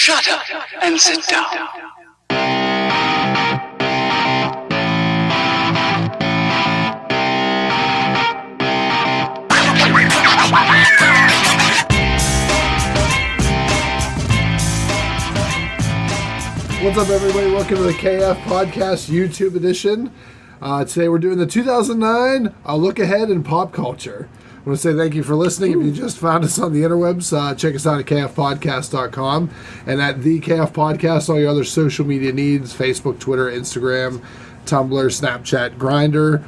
Shut up and sit down. What's up, everybody? Welcome to the KF Podcast YouTube edition. Today we're doing the 2009 Look Ahead in Pop Culture. I want to say thank you for listening. If you just found us on the interwebs, check us out at kfpodcast.com and at the KF Podcast, all your other social media needs, Facebook, Twitter, Instagram, Tumblr, Snapchat, Grindr,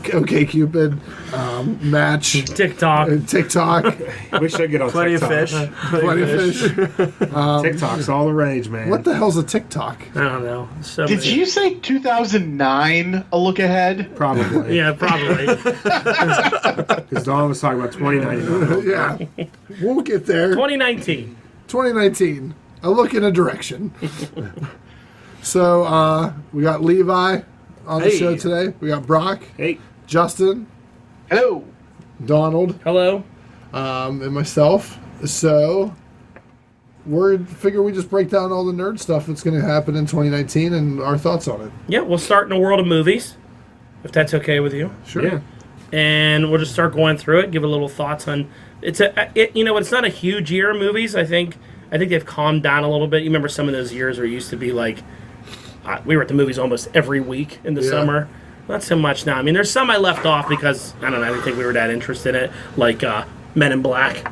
OkCupid, Match, TikTok. Wish I get on Plenty TikTok. of fish. Plenty of Fish. TikTok's all the rage, man. What the hell's a TikTok? I don't know. So Did many- you say 2009 a look ahead? Probably. Yeah, probably. Because Dawn was talking about 2099. Yeah, we'll get there. 2019. 2019, a look in a direction. So, we got Levi on the Hey. show today. We got Brock, Hey. Justin, Hello. Donald, Hello. and myself. So, we just break down all the nerd stuff that's going to happen in 2019 and our thoughts on it. Yeah, we'll start in the world of movies, if that's okay with you. Sure. Yeah. And we'll just start going through it, give a little thoughts on. It's not a huge year of movies. I think they've calmed down a little bit. You remember some of those years where it used to be like we were at the movies almost every week in the Yeah. summer. Not so much now. I mean, there's some I left off because I don't know. I didn't think we were that interested in it, like Men in Black,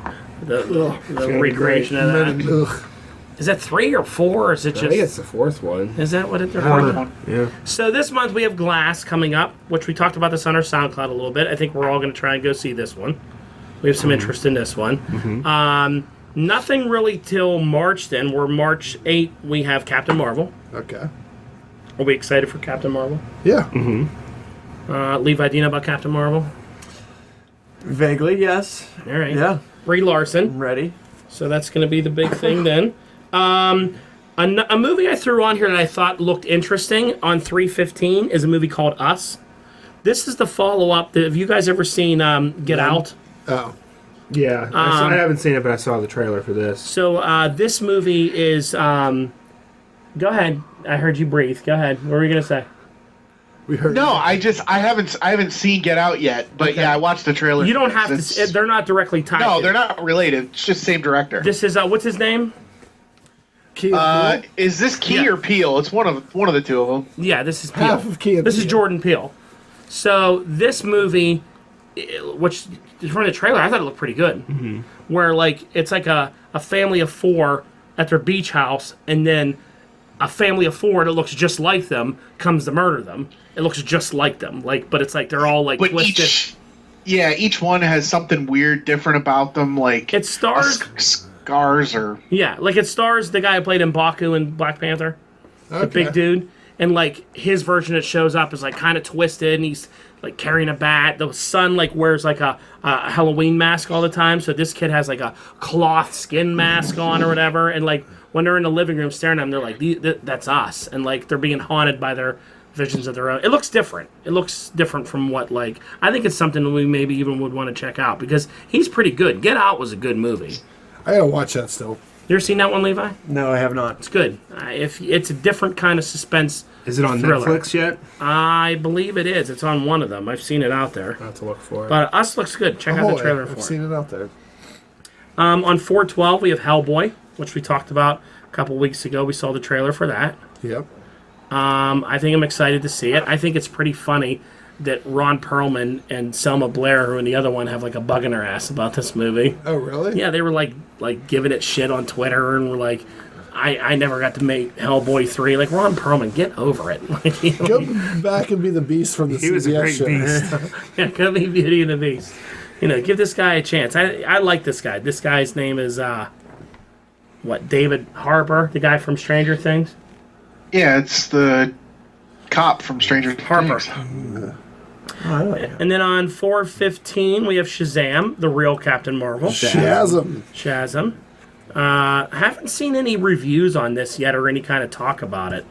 the be recreation of that. Ugh. Is that 3 or 4? Or is it I think just? it's the fourth one. Is that what it? They're I don't calling it? know. Yeah. So this month we have Glass coming up, which we talked about this on our SoundCloud a little bit. I think we're all going to try and go see this one. We have some interest in this one. Nothing really till March then. We're March 8th. We have Captain Marvel. Okay. Are we excited for Captain Marvel? Yeah. Levi, do you know about Captain Marvel? Vaguely, yes. All right. Yeah. Brie Larson. Ready. So that's going to be the big thing then. A movie I threw on here that I thought looked interesting on 3/15 is a movie called Us. This is the follow-up. Have you guys ever seen Get Out? Oh. Yeah. I haven't seen it, but I saw the trailer for this. So this movie is. Go ahead. I heard you breathe. Go ahead. What were you gonna say? We heard. No, I haven't seen Get Out yet, but yeah, I watched the trailer. You don't for have this. to. They're not directly tied. No, to- they're not related. It's just same director. This is what's his name? Key and Peele? Is this Key Yeah. or Peele? It's one of the two of them. Yeah, this is Peele. Half of Key and This is Peele. Jordan Peele. So this movie, which from the trailer, I thought it looked pretty good. Where like it's like a family of 4 at their beach house, and then a family of 4 that looks just like them comes to murder them. It looks just like them, but it's like they're all like But twisted. each one has something weird, different about them. Like It stars, scars or it stars the guy who played M'Baku in Black Panther, the big dude, and like his version that shows up is like kind of twisted, and he's like carrying a bat. The son like wears like a Halloween mask all the time, so this kid has like a cloth skin mask on or whatever, and like when they're in the living room staring at him, they're like, "That's us," and like they're being haunted by their visions of their own. It looks different. It looks different from what like I think it's something that we maybe even would want to check out because he's pretty good. Get Out was a good movie. I gotta watch that still. You ever seen that one, Levi? No, I have not. It's good. If it's a different kind of suspense. Is it on thriller. Netflix yet? I believe it is. It's on one of them. I've seen it out there. I'll have to look for it. But Us looks good. Check out the trailer I've for seen it. it out there. On 4/12, we have Hellboy, which we talked about a couple weeks ago. We saw the trailer for that. Yep. I think I'm excited to see it. I think it's pretty funny that Ron Perlman and Selma Blair, who in the other one, have like a bug in their ass about this movie. Oh, really? Yeah, they were like giving it shit on Twitter and were like, I never got to make Hellboy 3. Like, Ron Perlman, get over it. Like, you know, Go back and be the Beast from the He was a CBS great show. beast. yeah, go be Beauty and the Beast. You know, give this guy a chance. I like this guy. This guy's name is, David Harbour, the guy from Stranger Things? yeah, it's the cop from Stranger Harper. Things. And then on 4/15, we have Shazam, the real Captain Marvel. Shazam. Shazam. Haven't seen any reviews on this yet or any kind of talk about it.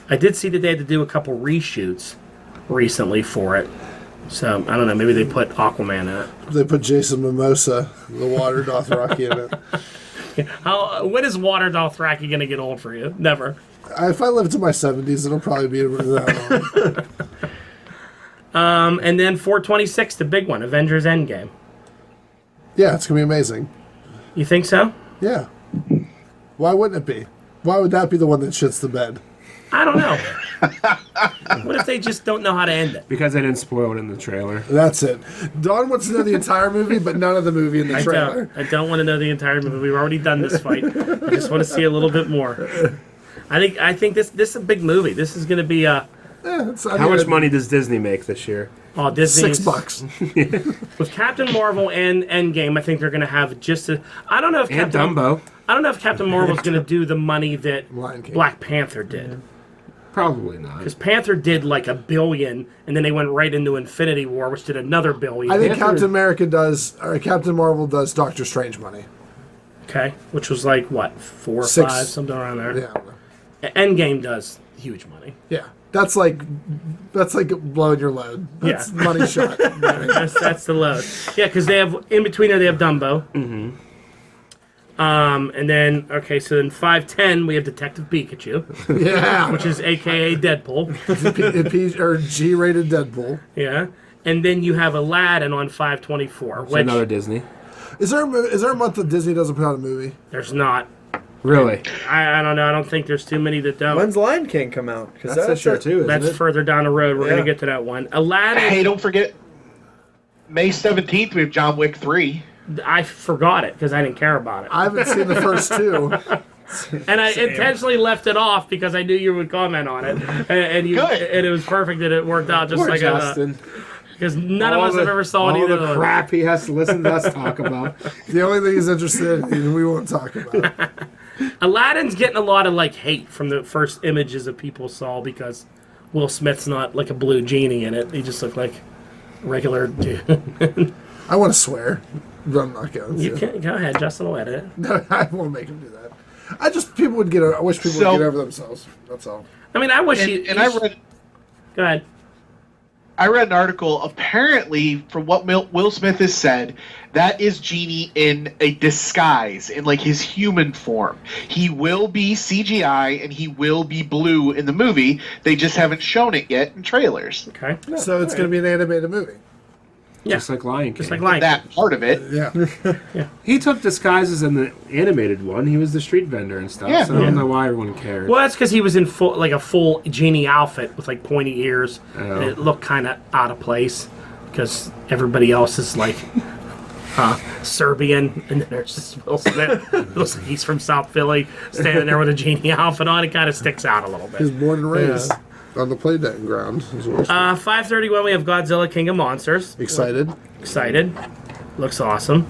I did see that they had to do a couple reshoots recently for it. So, I don't know, maybe they put Aquaman in it. They put Jason Mimosa, the water Dothraki in it. When is Water Dothraki going to get old for you? Never. If I live to my 70s, it'll probably be that long. And then 426, the big one, Avengers Endgame. Yeah, it's going to be amazing. You think so? Yeah. Why wouldn't it be? Why would that be the one that shits the bed? I don't know. What if they just don't know how to end it? Because they didn't spoil it in the trailer. That's it. Don wants to know the entire movie, but none of the movie in the trailer. I don't want to know the entire movie. We've already done this fight. I just want to see a little bit more. I think this is a big movie. This is going to be a... How much money does Disney make this year? Oh, Disney. $6. With Captain Marvel and Endgame, I think they're going to have just a... I don't know if And Dumbo. I don't know if Captain Marvel's going to do the money that Lion King. Black Panther did. Probably not. Because Panther did like $1 billion, and then they went right into Infinity War, which did another $1 billion. I think Captain Marvel does Doctor Strange money. Okay, which was like, what, 4 or 6, 5, something around there. Yeah. Endgame does huge money. Yeah. That's like blowing your load. That's money shot. That's the load. Yeah, because they have, in between there, they have Dumbo. Mm-hmm. And then, okay, so in 510, we have Detective Pikachu, Yeah. which is a.k.a. Deadpool. Or G-rated Deadpool. Yeah. And then you have Aladdin on 524, It's which another Disney. Is there a month that Disney doesn't put out a movie? there's not. Really? I don't know. I don't think there's too many that don't. When's Lion King come out? Because That's this year too, isn't That's it? further down the road. We're going Yeah. to get to that one. Aladdin, Hey, don't forget, May 17th, we have John Wick 3. I forgot it because I didn't care about it. I haven't seen the first two. And I intentionally left it off because I knew you would comment on it. And Good. and it was perfect that it worked out just Poor like Justin. because none of us have ever saw all either the of them. crap he has to listen to us talk about. The only thing he's interested in, we won't talk about. Aladdin's getting a lot of like hate from the first images that people saw because Will Smith's not like a blue genie in it. He just looked like a regular dude. I want to swear, but I'm not going You to. can go ahead, Justin will edit it. No, I won't make him do that. I wish people would get over themselves. That's all. I mean, I wish Go ahead. I read an article. Apparently, from what Will Smith has said, that is Genie in a disguise, in like his human form. He will be CGI and he will be blue in the movie. They just haven't shown it yet in trailers. Okay. So it's going to be an animated movie. Yeah. Just like Lion King. Just like Lion King. That part of it. Yeah. He took disguises in the animated one. He was the street vendor and stuff. Yeah. So I don't know why everyone cared. Well, that's because he was in a full genie outfit with like pointy ears. Oh. And it looked kind of out of place because everybody else is like Serbian, and then there's just Will Smith. Looks like he's from South Philly, standing there with a genie outfit on. It kind of sticks out a little He's bit. born and raised on the playground ground. 531, we have Godzilla King of Monsters. Excited. Excited. Looks awesome.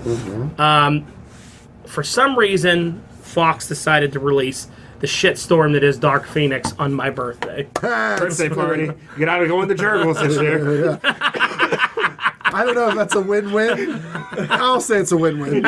For some reason, Fox decided to release the shitstorm that is Dark Phoenix on my birthday. Birthday party. Get out of going to Jurgles this year. I don't know if that's a win-win. I'll say it's a win-win.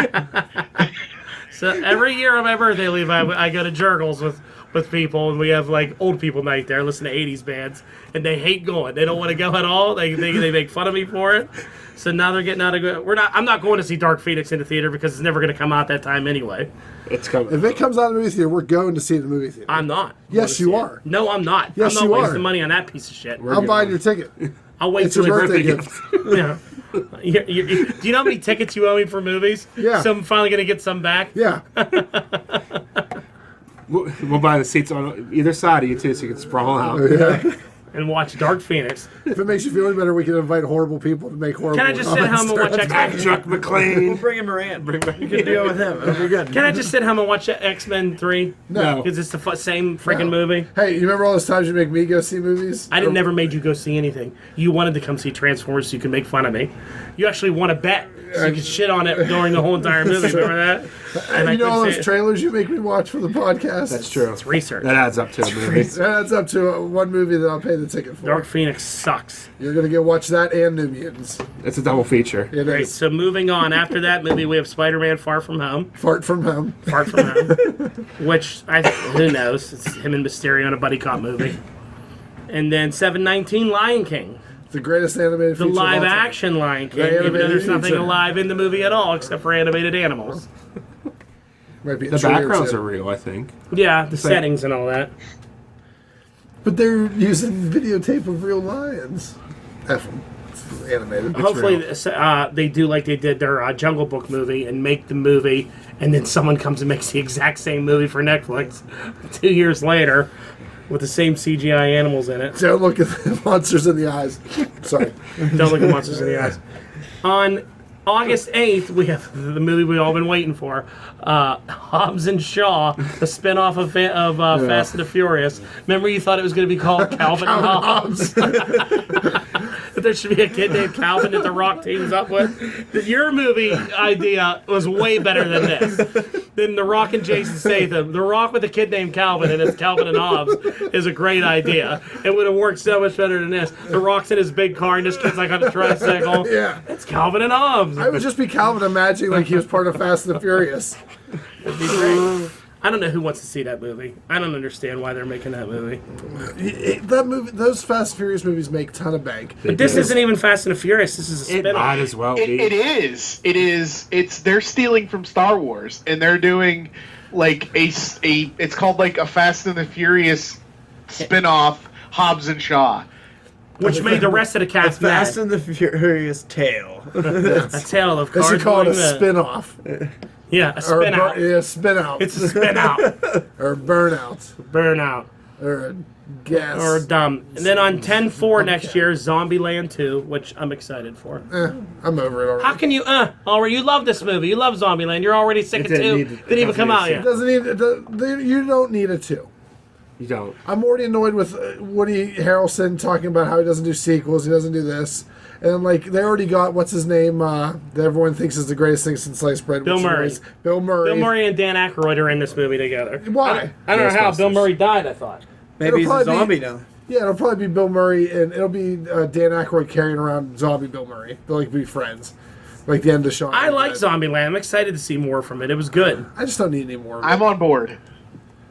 So every year on my birthday, Levi, I go to Jurgles with people, and we have like old people night there, listen to 80s bands, and they hate going. They don't want to go at all. They make fun of me for it. So now they're getting out of I'm not going to see Dark Phoenix in the theater because it's never going to come out that time anyway. It's coming. If it comes out in the movie theater, we're going to see it in the movie theater. I'm not. Yes, you are. No, I'm not. Yes, I'm you not are. wasting money on that piece of shit. I'm buying your ticket. I'll wait It's till your it's birthday gift. Yeah. Do you know how many tickets you owe me for movies? Yeah. So I'm finally going to get some back. Yeah. We'll buy the seats on either side of you, too, so you can sprawl out. And watch Dark Phoenix. If it makes you feel any better, we can invite horrible people to make horrible. Can I just sit home and watch X-Men? Chuck McClane. Bring him Moran. You can deal with him. It'll be good. Can I just sit home and watch X-Men 3? No. Because it's the same freaking No. movie. Hey, you remember all those times you make me go see movies? I never made you go see anything. You wanted to come see Transformers so you could make fun of me. You actually want to bet so you could shit on it during the whole entire movie. Remember that? And You know all couldn't those say it. trailers you make me watch for the podcast? That's true. It's research. That adds up to a movie. That adds up to one movie that I'll pay the ticket for. Dark Phoenix sucks. You're going to go watch that and New Mutants. It's a double feature. It Great. is. So moving on. After that movie, we have Spider-Man Far From Home. Fart from home. Far From Home. Which, who knows? It's him and Mysterio in a buddy cop movie. And then 719 Lion King. The greatest animated The feature of all live time. action Lion King. The Even though animated there's nothing feature. alive in the movie at all except for animated animals. Might be a The tree or backgrounds two. are real, I think. Yeah, the settings and all that. But they're using videotape of real lions. F 'em. It's animated. Hopefully, they do like they did their Jungle Book movie and make the movie, and then someone comes and makes the exact same movie for Netflix 2 years later with the same CGI animals in it. Don't look at the monsters in the eyes. Sorry. Don't look at monsters in the eyes. On August 8th, we have the movie we've all been waiting for, Hobbs and Shaw, the spinoff of Fast and the Furious. Remember you thought it was going to be called Calvin and Hobbs? That there should be a kid named Calvin that The Rock teams up with? Your movie idea was way better than this. Than The Rock and Jason Statham. The Rock with a kid named Calvin, and it's Calvin and Hobbs, is a great idea. It would have worked so much better than this. The Rock's in his big car, and this kid's like on a tricycle. Yeah. It's Calvin and Hobbs. I would just be Calvin imagining like he was part of Fast and the Furious. It'd be great. I don't know who wants to see that movie. I don't understand why they're making that movie. That movie, those Fast and Furious movies make a ton of bank. But this isn't even Fast and the Furious. This is a It might spin-off. as well It be. is. It is. It's they're stealing from Star Wars, and they're doing like a. It's called like a Fast and the Furious spin-off, Hobbs and Shaw. Which made the rest of the cast mad. Fast and the Furious tale. A tale of They cars should call it a going mad. spin-off. Yeah, a Or spin-out. yeah, spin-out. It's a spin-out. Or burnout. Burnout. Or a gas. Or dumb. And then on 10/4 next year, Zombieland 2, which I'm excited for. I'm over it already. How can you, already, you love this movie. You love Zombieland. You're already sick of 2. Didn't even come out yet. You don't need a 2. You don't. I'm already annoyed with Woody Harrelson talking about how he doesn't do sequels, he doesn't do this. And like they already got what's his name that everyone thinks is the greatest thing since sliced bread. Bill Murray. Bill Murray. Bill Murray and Dan Aykroyd are in this movie together. Why? I don't know how. Ghostbusters. Bill Murray died, I thought. Maybe he's a probably zombie now. Yeah, it'll probably be Bill Murray, and it'll be Dan Aykroyd carrying around zombie Bill Murray. They'll like be friends, like the end of Shaun. I like Zombieland. I'm excited to see more from it. It was good. I just don't need any more. I'm on board.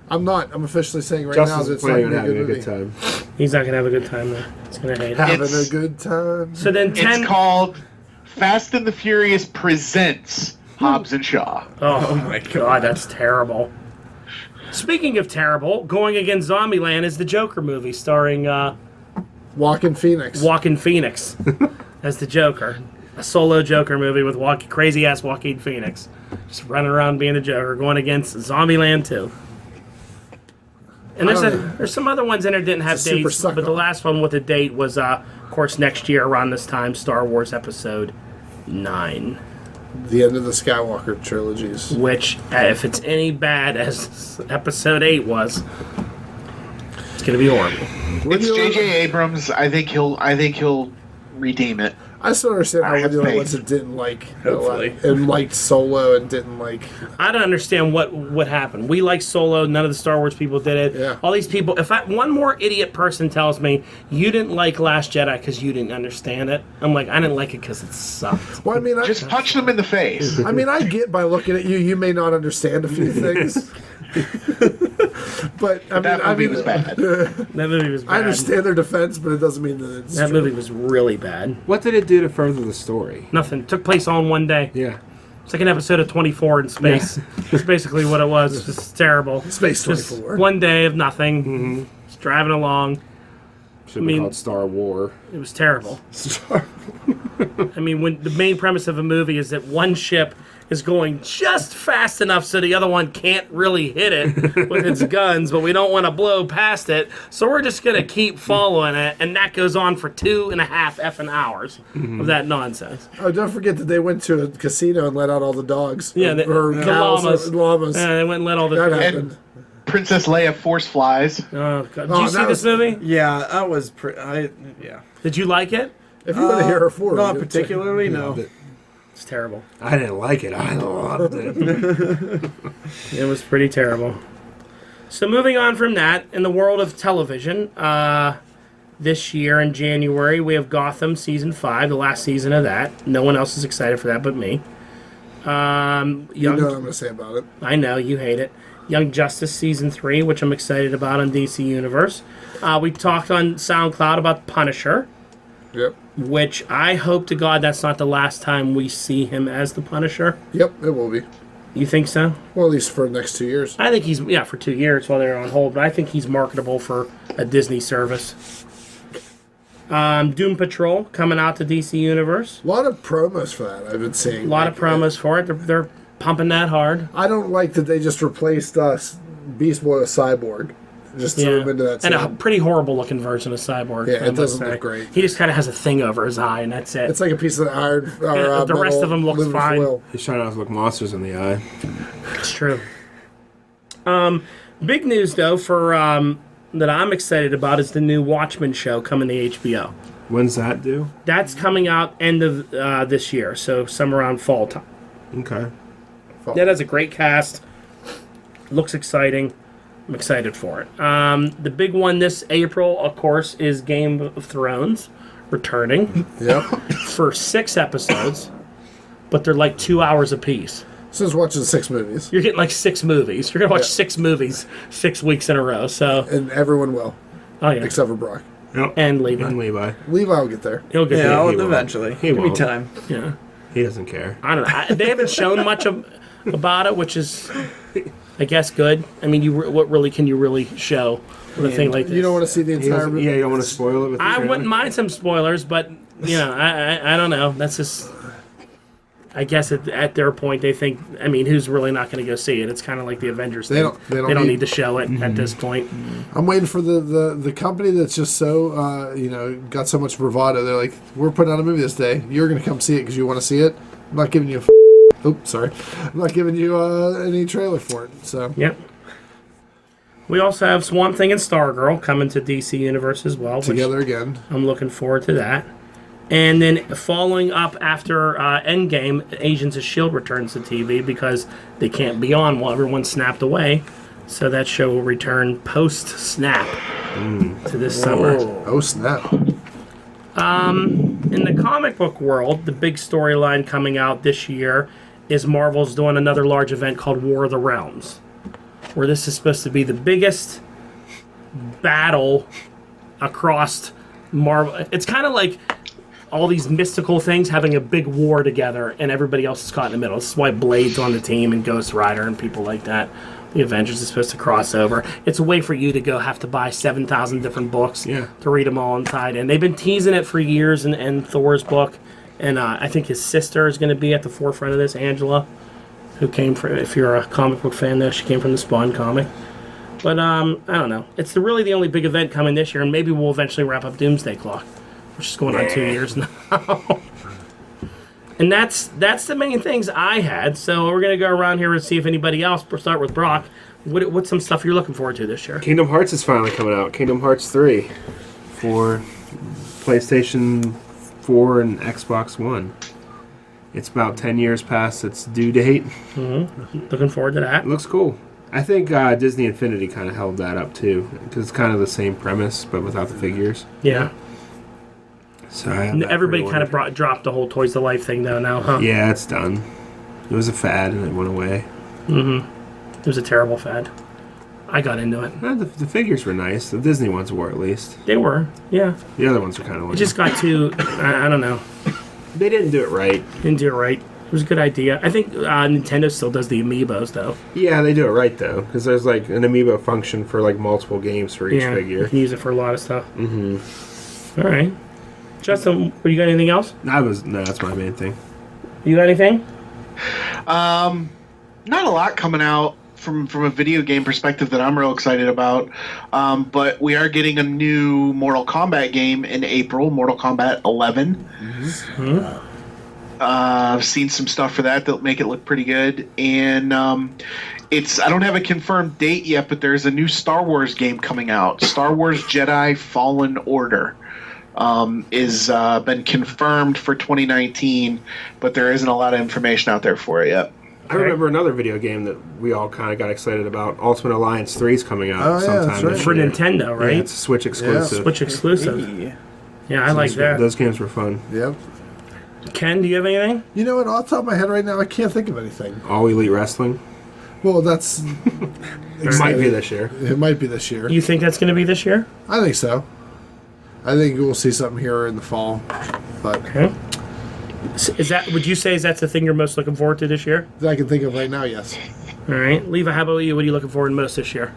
I'm not. I'm officially saying right now that Justin's it's not planning going on to be a having good a movie. good time. He's not going to have a good time there. He's going to hate it. Having It's- a good time. So then 10... It's called Fast and the Furious presents Hobbs and Shaw. Oh my god, that's terrible. Speaking of terrible, going against Zombieland is the Joker movie starring Walking Phoenix. Joaquin Phoenix as the Joker. A solo Joker movie with crazy-ass Joaquin Phoenix. Just running around being the Joker, going against Zombieland 2. And there's some other ones in there that didn't have It's a super dates, suck but the off. last one with a date was, of course, next year around this time, Star Wars Episode 9. The end of the Skywalker trilogies. Which, if it's any bad as Episode 8 was, it's going to be horrible. It's J.J. Abrams. I think he'll redeem it. I still understand how I have Woody faith. Harrelson didn't like Hopefully. and liked Solo and didn't like. I don't understand what happened. We like Solo. None of the Star Wars people did it. Yeah. All these people. If one more idiot person tells me you didn't like Last Jedi because you didn't understand it, I'm like, I didn't like it because it sucked. Well, I mean, Just punch them in the face. I mean, I get by looking at you, you may not understand a few things. But That movie was bad. That movie was bad. I understand their defense, but it doesn't mean that it's That true. movie was really bad. What did it do to further the story? Nothing. Took place all in one day. Yeah. It's like an episode of 24 in space. That's basically what it was. It's just terrible. Space Just 24. one day of nothing. Just driving along. Should I be mean- called Star War. It was terrible. I mean, when the main premise of a movie is that one ship is going just fast enough so the other one can't really hit it with its guns, but we don't want to blow past it, so we're just going to keep following it, and that goes on for 2.5 effing hours of that nonsense. Oh, don't forget that they went to a casino and let out all the dogs. Yeah, or the cows llamas. or llamas. Yeah, they went and let all That the... happened. Princess Leia force flies. Oh, God. Did Oh, you see that this was- movie? Yeah, that was. Yeah. Did you like it? If you want to hear her for Not it, particularly, no. It's terrible. I didn't like it. I loved it. It was pretty terrible. So moving on from that, in the world of television, this year in January we have Gotham season 5, the last season of that. No one else is excited for that but me. You know what I'm going to say about it. I know you hate it. Young Justice season 3, which I'm excited about on DC Universe. We talked on SoundCloud about Punisher, Yep. which I hope to God that's not the last time we see him as the Punisher. Yep, it will be. You think so? Well, at least for the next 2 years. I think he's for 2 years while they're on hold, but I think he's marketable for a Disney service. Doom Patrol coming out to DC Universe. A lot of promos for that I've been seeing. A lot of promos for it. They're pumping that hard. I don't like that they just replaced Beast Boy with Cyborg. Just threw him into that and a scene. pretty horrible looking version of Cyborg. Yeah, I it must doesn't say. look great. He just kind of has a thing over his eye, and that's it. It's like a piece of iron. Or, the rest of them looks aluminum fine. foil. He's trying not to look monsters in the eye. It's true. Big news though for that I'm excited about is the new Watchmen show coming to HBO. When's that due? That's coming out end of this year, so somewhere around fall time. Okay. That has a great cast. Looks exciting. I'm excited for it. The big one this April, of course, is Game of Thrones returning Yep. for 6 episodes, but they're like 2 hours apiece. Since watching 6 movies. You're getting like 6 movies. You're gonna watch Yeah. 6 movies 6 weeks in a row. So, And everyone will, oh yeah, except for Brock. Yep. and Levi, And Levi. Levi will get there. he'll get Yeah, there. I'll he won't. eventually. He Give me won't. time. Yeah. He doesn't care. I don't know. They haven't shown much about it, which is, I guess, good. I mean, what really can you really show with a thing like this? You don't want to see the He entire doesn't- movie? yeah, you don't want to spoil it with the I trailer? wouldn't mind some spoilers, but I don't know. That's just. I guess at their point they think. I mean, who's really not going to go see it? It's kind of like the Avengers. They thing. don't They don't need- need to show it at this point. I'm waiting for the company that's just so, got so much bravado. They're like, we're putting out a movie this day. You're going to come see it because you want to see it. I'm not giving you oops, sorry. I'm not giving you any trailer for it. So Yep. We also have Swamp Thing and Stargirl coming to DC Universe as well. which together again. I'm looking forward to that. And then following up after Endgame, Agents of S.H.I.E.L.D. returns to TV because they can't be on while everyone's snapped away. So that show will return post-snap to this summer. Oh, snap. In the comic book world, the big storyline coming out this year is Marvel's doing another large event called War of the Realms, where this is supposed to be the biggest battle across Marvel. It's kind of like all these mystical things having a big war together, and everybody else is caught in the middle. This is why Blade's on the team and Ghost Rider and people like that. The Avengers is supposed to cross over. It's a way for you to have to buy 7,000 different books to read them all and tied in. They've been teasing it for years in Thor's book, and I think his sister is going to be at the forefront of this, Angela, who came from, if you're a comic book fan though, she came from the Spawn comic. But I don't know. It's really the only big event coming this year, and maybe we'll eventually wrap up Doomsday Clock, which is going on 2 years now. And that's the main things I had. So we're gonna go around here and see if anybody else. We'll start with Brock. What's some stuff you're looking forward to this year? Kingdom Hearts is finally coming out. Kingdom Hearts 3 for PlayStation 4 and Xbox One. It's about 10 years past its due date. Looking forward to that. It looks cool. I think Disney Infinity kind of held that up too, because it's kind of the same premise but without the figures. Yeah. So I have that Everybody kind pre-ordered. of dropped the whole Toys to Life thing though now, huh? Yeah, it's done. It was a fad and it went away. It was a terrible fad. I got into it. The figures were nice. The Disney ones were at least. They were, yeah. The other ones were kind of It like just got too. I don't know. they didn't do it right. Didn't do it right. It was a good idea. I think Nintendo still does the amiibos though. Yeah, they do it right though, because there's like an amiibo function for like multiple games for each You figure. can use it for a lot of stuff. All right. Justin, you got anything else? That's my main thing. You got anything? Not a lot coming out from a video game perspective that I'm real excited about. But we are getting a new Mortal Kombat game in April, Mortal Kombat 11. I've seen some stuff for that'll make it look pretty good. And I don't have a confirmed date yet, but there's a new Star Wars game coming out. Star Wars Jedi Fallen Order is been confirmed for 2019, but there isn't a lot of information out there for it yet. I remember another video game that we all kind of got excited about. Ultimate Alliance 3 is coming out Oh, yeah, sometime that's right. this For year. Nintendo, right? Yeah, it's a Switch exclusive. Switch exclusive. Yeah. Yeah, I like that. Those games were fun. Yep. Ken, do you have anything? You know what? Off the top of my head right now, I can't think of anything. All Elite Wrestling. Well, that's... It might be this year. It might be this year. You think that's going to be this year? I think so. I think we'll see something here in the fall. But Okay. Is that? Would you say that's the thing you're most looking forward to this year? That I can think of right now, yes. All right, Leva. How about you? What are you looking forward to most this year?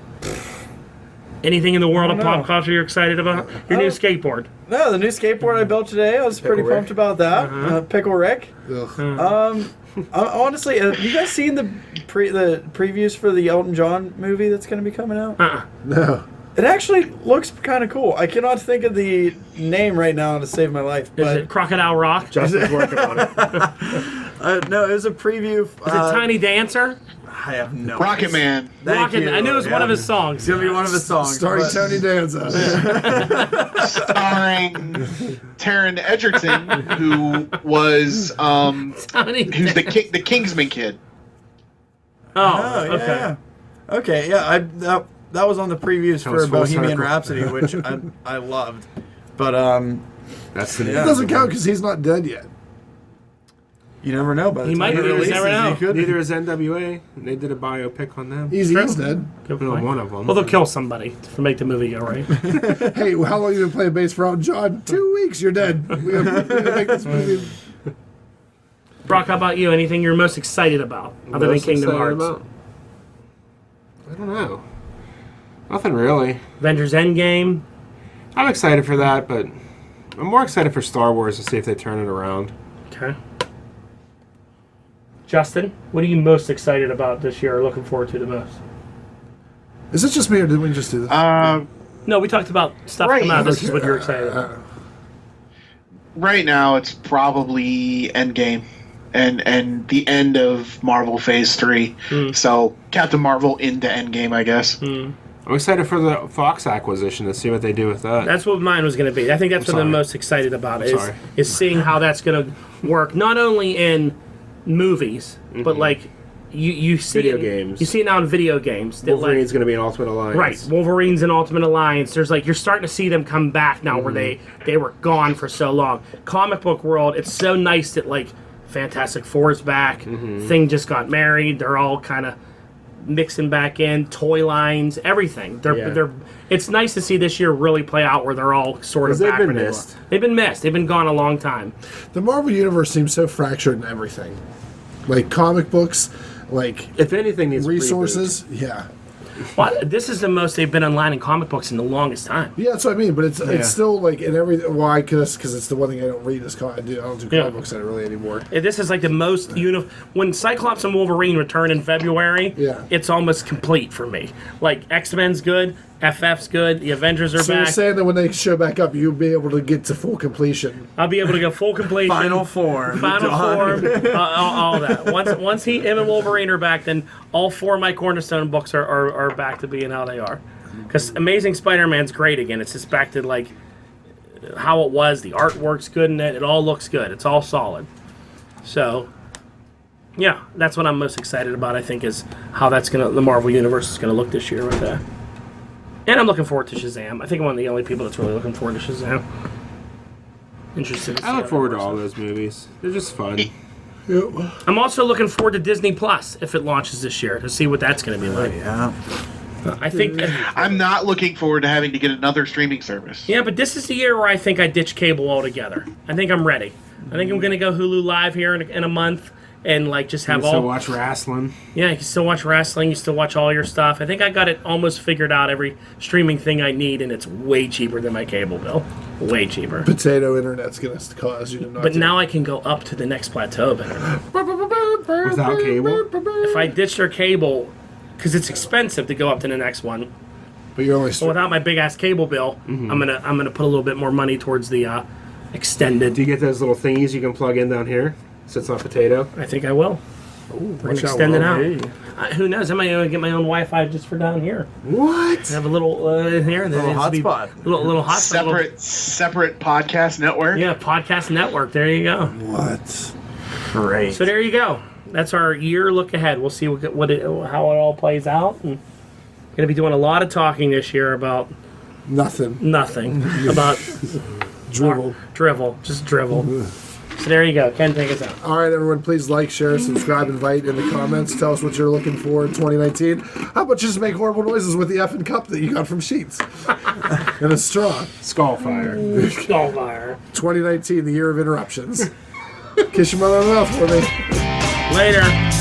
Anything in the world of pop culture you're excited about? Your new skateboard. No, the new skateboard I built today. I was pretty Rick. pumped about that. Pickle Rick. Ugh. Honestly, have you guys seen the previews for the Elton John movie that's going to be coming out? No. It actually looks kind of cool. I cannot think of the name right now to save my life. Is But it Crocodile Rock? Justin's working on it. no, it was a preview. Is it Tiny Dancer? I have no. Rocket Man. Thank Rocket. you. I knew it was one of his songs. It's gonna be one of his songs. Starring but- Tony Danza. Starring Taron Egerton, who was who's the Kingsman kid. Oh, yeah, okay. yeah. Okay, yeah. That was on the previews for Comes full Bohemian circle. Rhapsody, which I loved. But That's the Yeah. It doesn't count because he's not dead yet. you never know. By the He time might it be, you releases, never know. you could. Neither is NWA. They did a biopic on them. He's dead. Good Well, point. one of them. Well, they'll kill somebody to make the movie go right. Hey, how long you been playing bass for Elton John? 2 weeks, you're dead. We're gonna make this movie. Brock, how about you? Anything you're most excited about other than Most Kingdom excited Hearts? about? I don't know. Nothing really. Avengers Endgame. I'm excited for that, but I'm more excited for Star Wars to see if they turn it around. Okay. Justin, what are you most excited about this year or looking forward to the most? Is it just me or did we just do this? No, we talked about stuff Right. coming out. This is what you're excited about. Right now, it's probably Endgame and the end of Marvel Phase 3. So Captain Marvel into Endgame, I guess. I'm excited for the Fox acquisition to see what they do with that. That's what mine was going to be. I think that's what I'm sorry. most excited about sorry. is seeing how that's going to work, not only in movies, but like you see Video it, games. You see it now in video games. That, Wolverine's like, going to be an Ultimate Alliance. right, Wolverine's in Ultimate Alliance. There's like you're starting to see them come back now where they were gone for so long. Comic book world, it's so nice that like Fantastic Four's back. Thing just got married. They're all kind of mixing back in toy lines, everything. They're it's nice to see this year really play out where they're all sort of 'Cause they've back been where they were. missed. They've been missed. They've been gone a long time. The Marvel Universe seems so fractured in everything. Like comic books, like If anything needs a resources. Yeah. Well, this is the most they've been online in comic books in the longest time. Yeah, that's what I mean. But it's still like in every. Why? Because it's the one thing I don't read. I don't do comic Yeah. books really anymore. This is like the most when Cyclops and Wolverine return in February. Yeah. It's almost complete for me. Like X-Men's good, FF's good, the Avengers are So you're back. saying that when they show back up, you'll be able to get to full completion. I'll be able to go full completion. Final form. Final John. form, all that. Once him and Wolverine are back, then all four of my Cornerstone books are back to being how they are. Because Amazing Spider-Man's great again. It's just back to like how it was. The artwork's good in it. It all looks good. It's all solid. So, yeah, that's what I'm most excited about. I think is how the Marvel Universe is gonna look this year with that. And I'm looking forward to Shazam. I think I'm one of the only people that's really looking forward to Shazam. Interested. To see I how look that forward to works all out. those movies. They're just fun. Yep. I'm also looking forward to Disney Plus if it launches this year to see what that's going to be like. Yeah. I think, I'm not looking forward to having to get another streaming service. yeah, but this is the year where I think I ditch cable altogether. I think I'm ready. I think I'm going to go Hulu Live here in a month and like just have You still all. watch wrestling. Yeah, you can still watch wrestling. You still watch all your stuff. I think I got it almost figured out every streaming thing I need, and it's way cheaper than my cable bill. Way cheaper. Potato internet's gonna cause you to not. But now I can go up to the next plateau of internet. Without cable? If I ditch their cable, because it's expensive to go up to the next one. But you're only. But without my big ass cable bill, I'm gonna put a little bit more money towards the extended. Do you get those little thingies you can plug in down here? Sits on potato. I think I will. We're gonna extend it out. Who knows? I might even get my own Wi-Fi just for down here. What? Have a little here and then Little it's be- hotspot. Little hotspot. Separate podcast network. Yeah, podcast network. There you go. What? Great. So there you go. That's our year look ahead. We'll see how it all plays out. And gonna be doing a lot of talking this year about Nothing. nothing. About Dribble. just drivel. So there you go. Ken, take us out. All right, everyone, please like, share, subscribe, invite in the comments. Tell us what you're looking for in 2019. How about just make horrible noises with the effing cup that you got from Sheets and a straw? Skullfire. Skullfire. 2019, the year of interruptions. Kiss your mother on the mouth for me. Later.